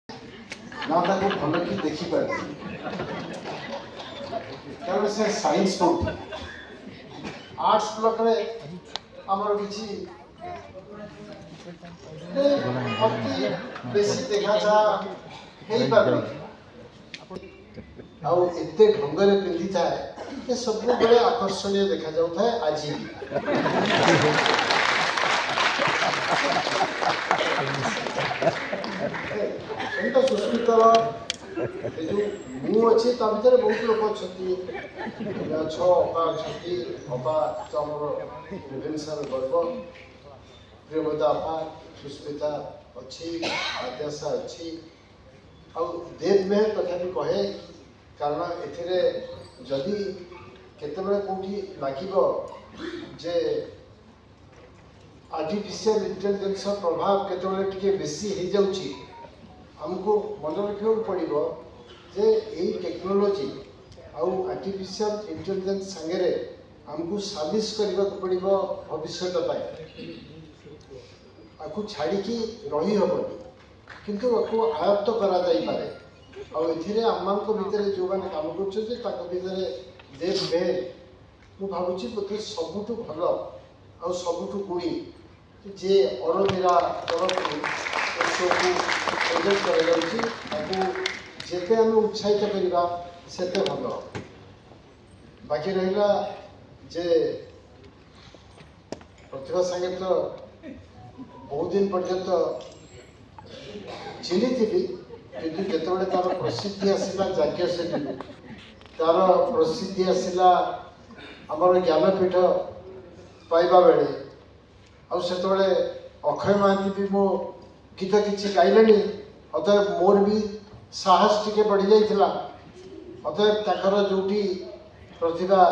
ना ताको भल कि देखी पार कारण से साइंस पढ़ुथि आर्ट्स ब्लॉक रे हमर किछि अति बेसी देखा जा हेई पार आउ एते ढंगरे पिंधि थाए ये सब बड़े आकर्षणीय देखा जाउ थाए आज एंटा सुस्मिता ए जो मु अछि ता भीतर बहुत लोक अछती छ अपा अछती अपा तो हमर विभिन्न गर्व प्रियमता अपा सुस्मिता अच्छी आद्याशा अच्छी आ देव में तथापि कहे कारण एथिरे जदि केतेबेले कोठी लागिबो जे आर्टिफिशियल इंटेलिजेंस प्रभाव केतेबेले टिके बेसी हो जाउची हमको मन रखा पड़ो जे यही टेक्नोलोजी आउ आर्टिफिशियल इंटेलिजेंस सांगे हमको साबिश करने को पड़ो भविष्य आपको छाड़ी रही हेनी किंतु आपको आयत्त करा जाई पारे आम भितर जो मैंने काम कर देव बेल मु भावुची बोधे सबुठु भल आ सबुठु गुणी जे अरमीरा तरफ जिते आम उत्साहित करवा सेते भल बाकी रहा जे प्रतिभा संगे तो बहुत दिन पर्यंत चिन्ही थी किंतु जिते तार प्रसिद्धि आसला जाज्ञ से तार प्रसिद्धि आसला आमर ज्ञानपीठ पाइबा बेले आते अक्षय महांती भी मो गीत किसी गाइले अतएव मोर भी साहस टिके बढ़ी जाइए अतएव ताकर जो प्रतिभा